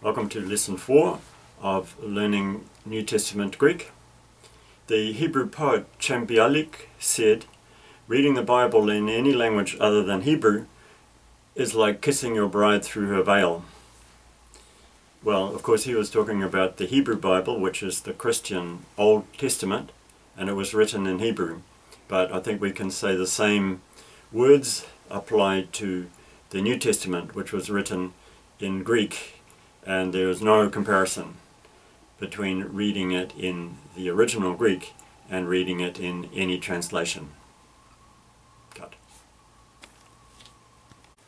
Welcome to Lesson 4 of Learning New Testament Greek. The Hebrew poet Chambialik said, "Reading the Bible in any language other than Hebrew is like kissing your bride through her veil." Well, of course he was talking about the Hebrew Bible, which is the Christian Old Testament, and it was written in Hebrew. But I think we can say the same words apply to the New Testament, which was written in Greek, and there is no comparison between reading it in the original Greek and reading it in any translation. Cut.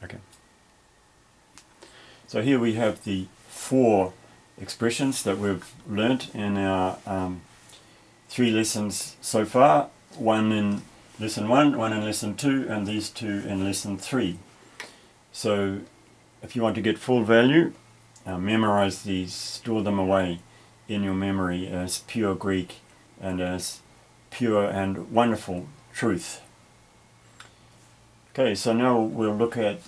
Okay. So here we have the 4 expressions that we've learnt in our 3 lessons so far. One in lesson 1, one in lesson 2, and these 2 in lesson 3. So if you want to get full value, memorize these, store them away in your memory as pure Greek and as pure and wonderful truth. Okay, so now we'll look at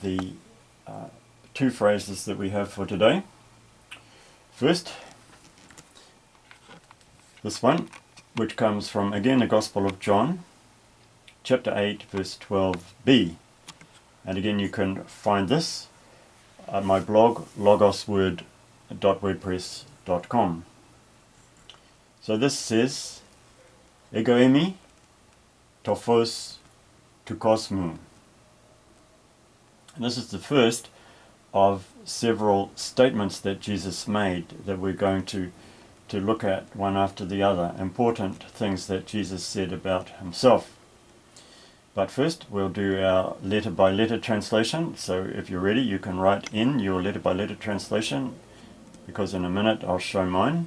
the 2 phrases that we have for today. First, this one, which comes from, again, the Gospel of John, chapter 8, verse 12b. And again, you can find this at my blog, logosword.wordpress.com. So this says, "Ego eimi tophos to kosmou." And this is the first of several statements that Jesus made that we're going to look at one after the other, important things that Jesus said about himself. But first we'll do our letter-by-letter translation. So if you're ready, you can write in your letter-by-letter translation, because in a minute I'll show mine.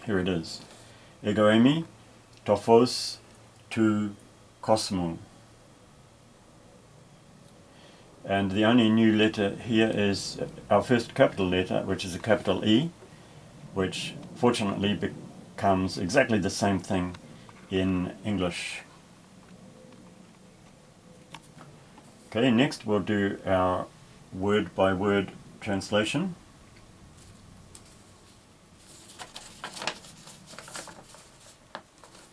Here it is. Ego eimi tophos to kosmou. And the only new letter here is our first capital letter, which is a capital E, which fortunately becomes exactly the same thing in English. Okay, next we'll do our word-by-word translation.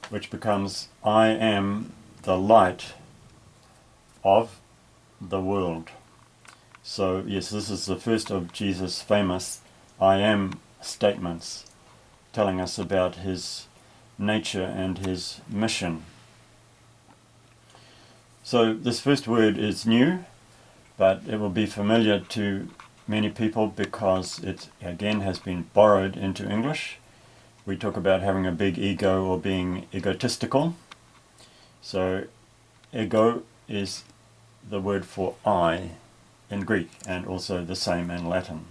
Which becomes, "I am the light of the world." So yes, this is the first of Jesus' famous "I am" statements, telling us about his nature and his mission. So this first word is new, but it will be familiar to many people because it again has been borrowed into English. We talk about having a big ego or being egotistical. So ego is the word for I in Greek, and also the same in Latin.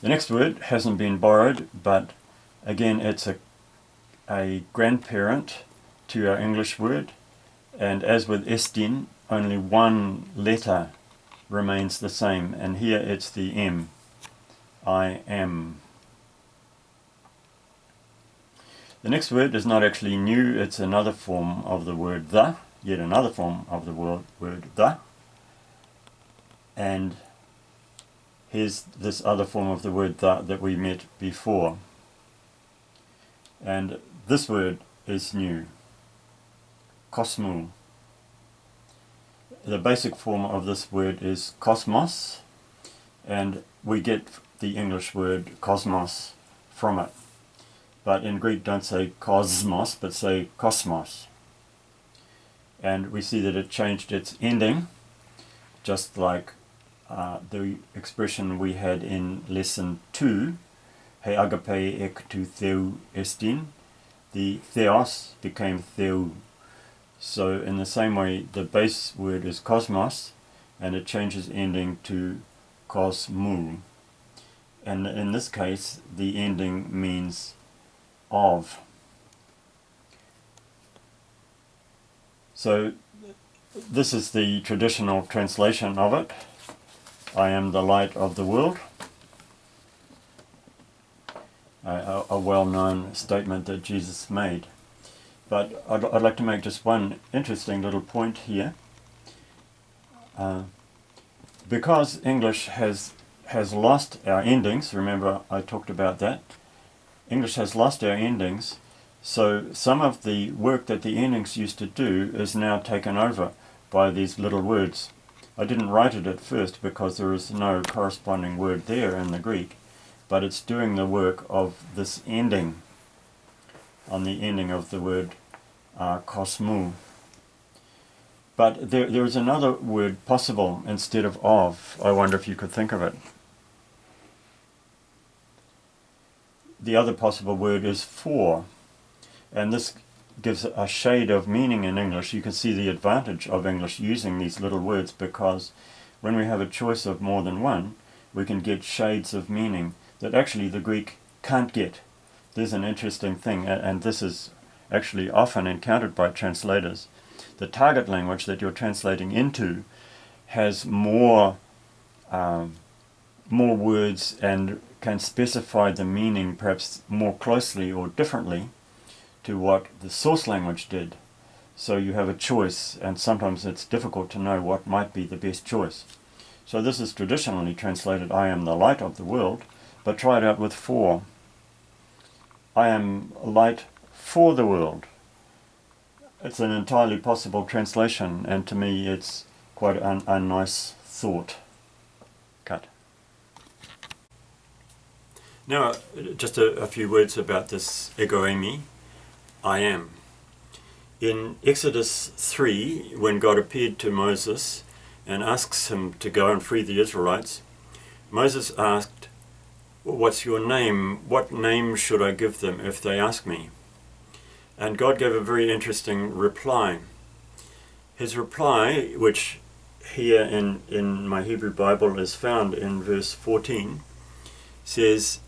The next word hasn't been borrowed, but again it's a grandparent to our English word, and as with estin, only one letter remains the same, and here it's the M. I am. The next word is not actually new, it's another form of the word the, yet another form of the word the. And here's this other form of the word that we met before. And this word is new. Kosmou. The basic form of this word is kosmos, and we get the English word cosmos from it. But in Greek, don't say cosmos, but say kosmos. And we see that it changed its ending, just like the expression we had in lesson 2, he agape ek to theu estin, the theos became theu. So in the same way, the base word is cosmos, and it changes ending to kosmou. And in this case, the ending means of. So this is the traditional translation of it. I am the light of the world. A well-known statement that Jesus made. But I'd like to make just one interesting little point here. because English has lost our endings, remember I talked about that, English has lost our endings, so some of the work that the endings used to do is now taken over by these little words. I didn't write it at first because there is no corresponding word there in the Greek, but it's doing the work of this ending on the ending of the word kosmou. But there is another word possible instead of. I wonder if you could think of it. The other possible word is for, and this gives a shade of meaning in English. You can see the advantage of English using these little words, because when we have a choice of more than one, we can get shades of meaning that actually the Greek can't get. There's an interesting thing, and this is actually often encountered by translators. The target language that you're translating into has more words and can specify the meaning perhaps more closely or differently to what the source language did. So you have a choice, and sometimes it's difficult to know what might be the best choice. So this is traditionally translated, I am the light of the world, but try it out with for. I am light for the world. It's an entirely possible translation, and to me it's quite a nice thought. Cut. Now, just a few words about this ego eimi, I am. In Exodus 3, when God appeared to Moses and asks him to go and free the Israelites, Moses asked, "What's your name? What name should I give them if they ask me?" And God gave a very interesting reply. His reply, which here in my Hebrew Bible is found in verse 14, says,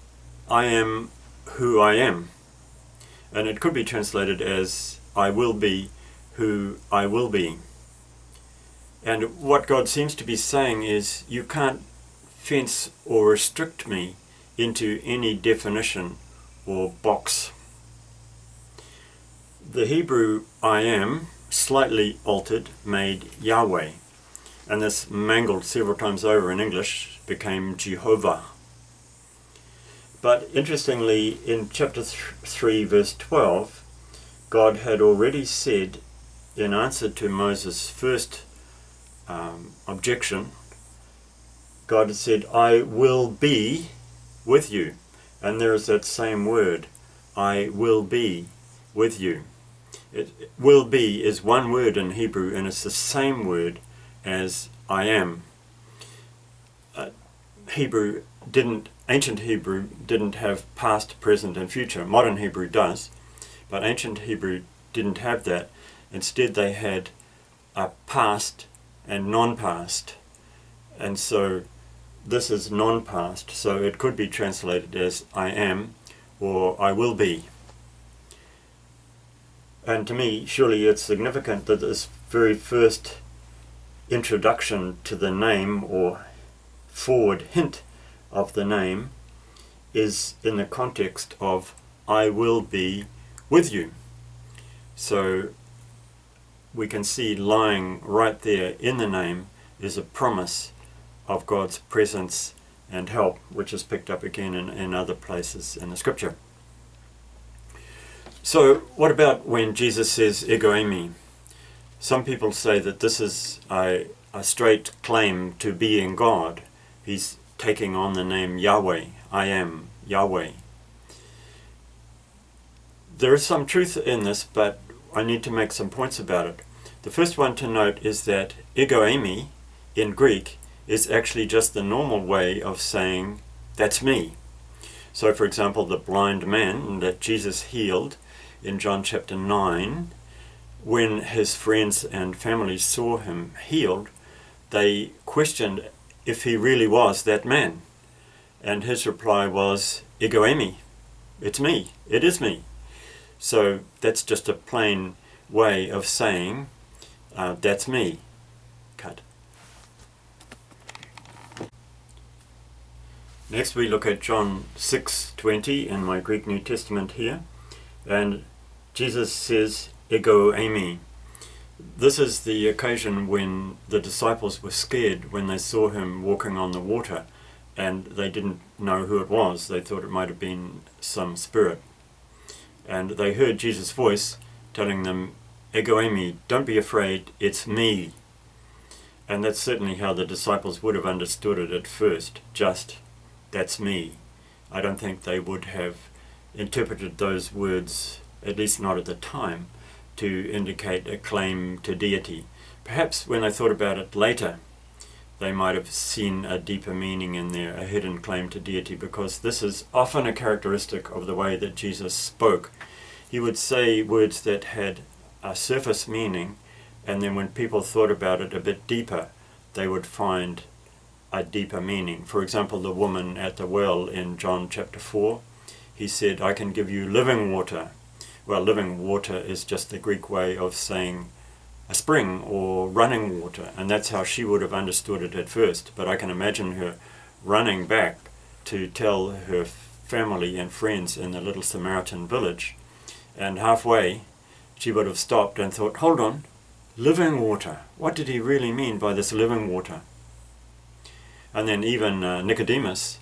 I am who I am. And it could be translated as, I will be who I will be. And what God seems to be saying is, you can't fence or restrict me into any definition or box. The Hebrew I am, slightly altered, made Yahweh, and this mangled several times over in English became Jehovah. But interestingly, in chapter 3 verse 12, God had already said, in answer to Moses' first objection, God had said, I will be with you. And there is that same word, I will be with you. Will be is one word in Hebrew, and it's the same word as I am. Ancient Hebrew didn't have past, present, and future. Modern Hebrew does, but ancient Hebrew didn't have that. Instead, they had a past and non-past. And so this is non-past, so it could be translated as I am or I will be. And to me, surely it's significant that this very first introduction to the name, or forward hint of the name, is in the context of I will be with you. So we can see lying right there in the name is a promise of God's presence and help, which is picked up again in other places in the scripture. So what about when Jesus says ego eimi? Some people say that this is a straight claim to being God. He's taking on the name Yahweh. I am Yahweh. There is some truth in this, but I need to make some points about it. The first one to note is that ego eimi in Greek is actually just the normal way of saying, that's me. So for example, the blind man that Jesus healed in John chapter 9, when his friends and family saw him healed, they questioned if he really was that man. And his reply was, ego eimi, it's me, it is me. So that's just a plain way of saying, that's me. Cut. Next we look at John 6:20 in my Greek New Testament here, and Jesus says ego eimi. This is the occasion when the disciples were scared when they saw him walking on the water, and they didn't know who it was. They thought it might have been some spirit. And they heard Jesus' voice telling them, "Ego eimi, don't be afraid, it's me." And that's certainly how the disciples would have understood it at first, just, "That's me." I don't think they would have interpreted those words, at least not at the time, to indicate a claim to deity. Perhaps when they thought about it later, they might have seen a deeper meaning in there, a hidden claim to deity, because this is often a characteristic of the way that Jesus spoke. He would say words that had a surface meaning, and then when people thought about it a bit deeper, they would find a deeper meaning. For example, the woman at the well in John chapter 4, he said, "I can give you living water." Well, living water is just the Greek way of saying a spring or running water, and that's how she would have understood it at first. But I can imagine her running back to tell her family and friends in the little Samaritan village, and halfway she would have stopped and thought, "Hold on, living water, what did he really mean by this living water?" And then even Nicodemus,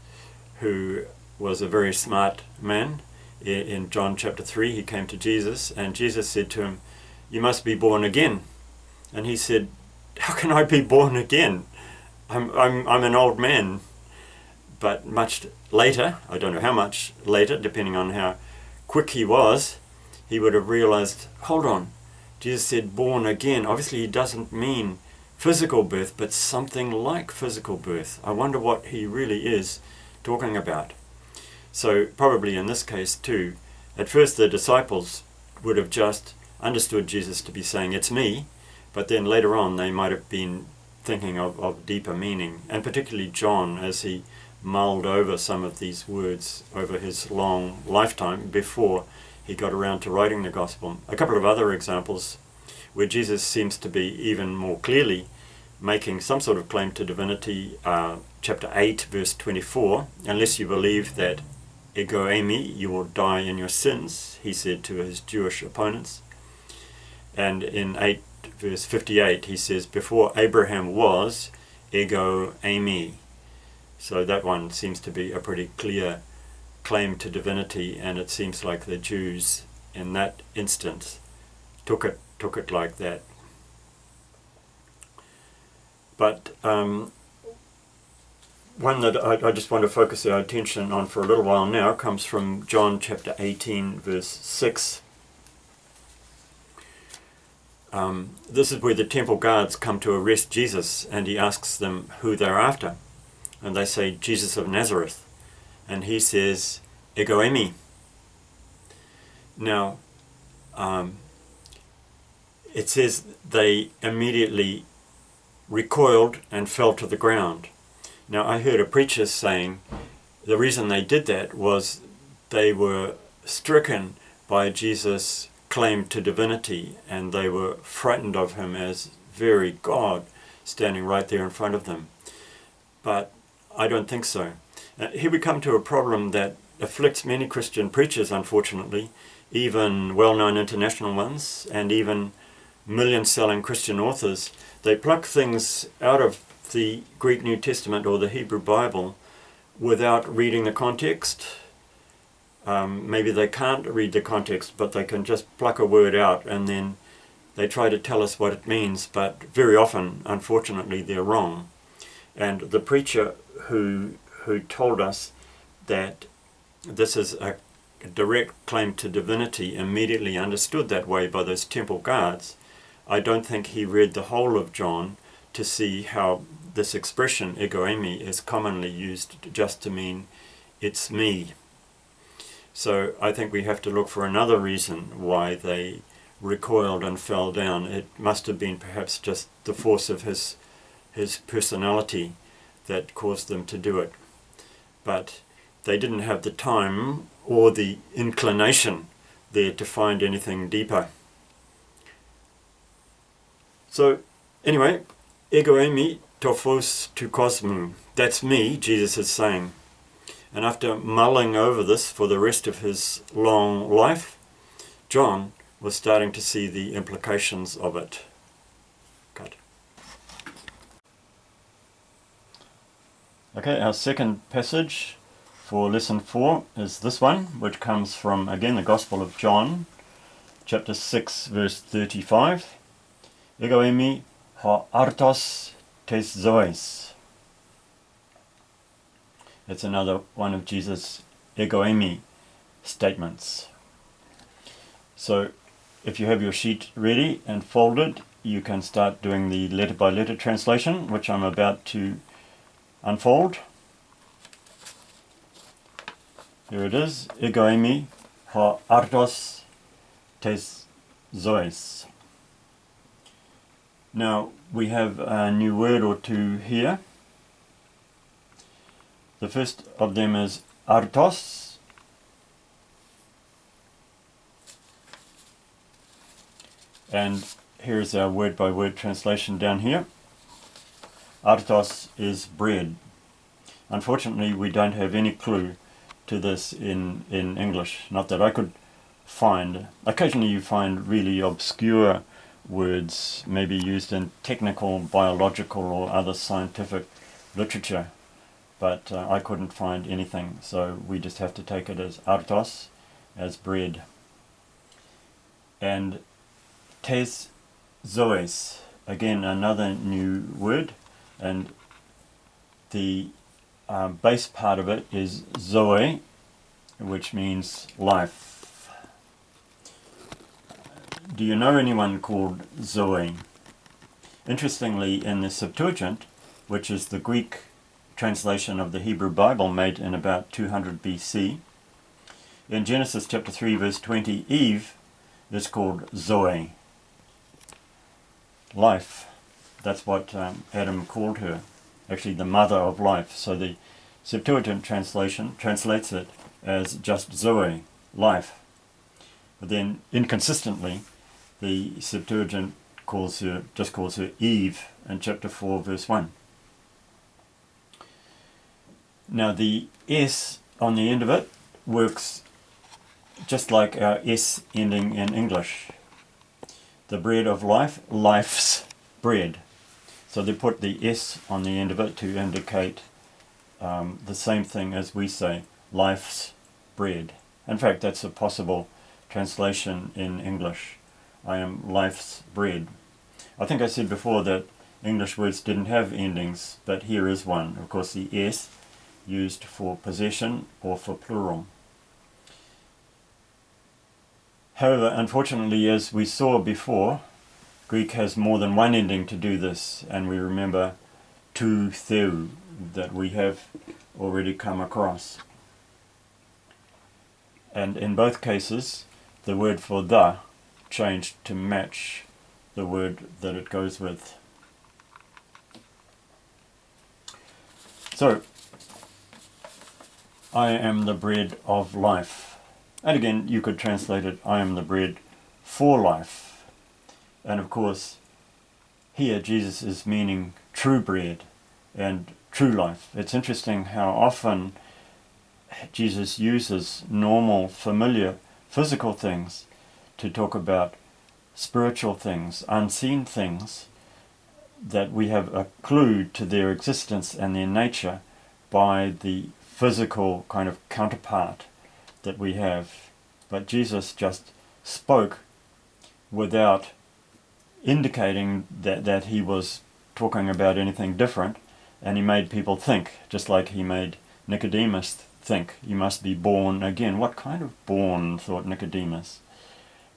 who was a very smart man, in John chapter 3, he came to Jesus, and Jesus said to him, "You must be born again." And he said, "How can I be born again? I'm an old man." But much later, I don't know how much later, depending on how quick he was, he would have realized, hold on, Jesus said born again. Obviously he doesn't mean physical birth, but something like physical birth. I wonder what he really is talking about. So probably in this case too, at first the disciples would have just understood Jesus to be saying, "It's me," but then later on they might have been thinking of deeper meaning, and particularly John, as he mulled over some of these words over his long lifetime before he got around to writing the gospel. A couple of other examples where Jesus seems to be even more clearly making some sort of claim to divinity, chapter 8 verse 24, "Unless you believe that ego eimi, you will die in your sins," he said to his Jewish opponents. And in 8 verse 58 he says, "Before Abraham was, ego eimi." So that one seems to be a pretty clear claim to divinity, and it seems like the Jews in that instance took it like that. But one that I just want to focus our attention on for a little while now comes from John chapter 18 verse 6. This is where the temple guards come to arrest Jesus, and he asks them who they're after. And they say, "Jesus of Nazareth." And he says, "Ego eimi." Now, it says they immediately recoiled and fell to the ground. Now, I heard a preacher saying the reason they did that was they were stricken by Jesus' claim to divinity, and they were frightened of him as very God standing right there in front of them. But I don't think so. Here we come to a problem that afflicts many Christian preachers, unfortunately, even well-known international ones, and even million-selling Christian authors. They pluck things out of the Greek New Testament or the Hebrew Bible without reading the context. Maybe they can't read the context, but they can just pluck a word out, and then they try to tell us what it means, but very often, unfortunately, they're wrong. And the preacher who told us that this is a direct claim to divinity immediately understood that way by those temple guards. I don't think he read the whole of John to see how this expression, ego eimi, is commonly used just to mean it's me. So I think we have to look for another reason why they recoiled and fell down. It must have been perhaps just the force of his personality that caused them to do it. But they didn't have the time or the inclination there to find anything deeper. So anyway, ego eimi tophos to kosmou. That's me, Jesus is saying. And after mulling over this for the rest of his long life, John was starting to see the implications of it. Cut. Okay, our second passage for lesson 4 is this one, which comes from, again, the Gospel of John, chapter 6, verse 35. Ego eimi ho artos tes zois. It's another one of Jesus' ego eimi statements. So, if you have your sheet ready and folded, you can start doing the letter-by-letter translation, which I'm about to unfold. Here it is. Ego eimi ho artos tes zois. Now, we have a new word or two here. The first of them is artos. And here's our word-by-word translation down here. Artos is bread. Unfortunately, we don't have any clue to this in English. Not that I could find. Occasionally you find really obscure words, maybe used in technical, biological or other scientific literature. But I couldn't find anything, so we just have to take it as artos, as bread. And tes zoes, again another new word, and the base part of it is zoe, which means life. Do you know anyone called Zoe? Interestingly, in the Septuagint, which is the Greek translation of the Hebrew Bible made in about 200 BC, in Genesis chapter 3 verse 20, Eve is called Zoe, life. That's what Adam called her, actually the mother of life. So the Septuagint translation translates it as just Zoe, life. But then inconsistently, the Septuagint just calls her Eve in chapter 4 verse 1. Now the S on the end of it works just like our S ending in English. The bread of life, life's bread. So they put the S on the end of it to indicate the same thing as we say, life's bread. In fact, that's a possible translation in English. I am life's bread. I think I said before that English words didn't have endings, but here is one. Of course, the S used for possession or for plural. However, unfortunately, as we saw before, Greek has more than one ending to do this, and we remember to theu that we have already come across. And in both cases, the word for the changed to match the word that it goes with. So, I am the bread of life. And again, you could translate it, I am the bread for life. And of course, here Jesus is meaning true bread and true life. It's interesting how often Jesus uses normal, familiar, physical things to talk about spiritual things, unseen things, that we have a clue to their existence and their nature by the physical kind of counterpart that we have. But Jesus just spoke without indicating that he was talking about anything different, and he made people think, just like he made Nicodemus think. You must be born again. What kind of born, thought Nicodemus.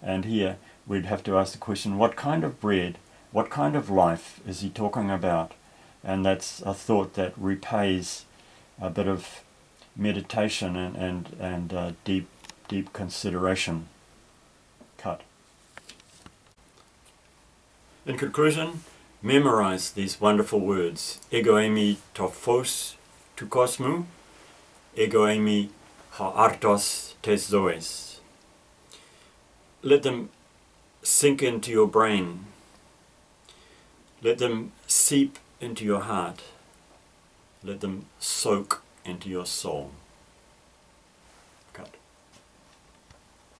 And here we'd have to ask the question, what kind of bread, what kind of life is he talking about? And that's a thought that repays a bit of meditation and deep consideration. Cut. In conclusion, memorize these wonderful words. Ego eimi to phos tu kosmou, ego eimi ha artos tes zoes. Let them sink into your brain. Let them seep into your heart. Let them soak into your soul.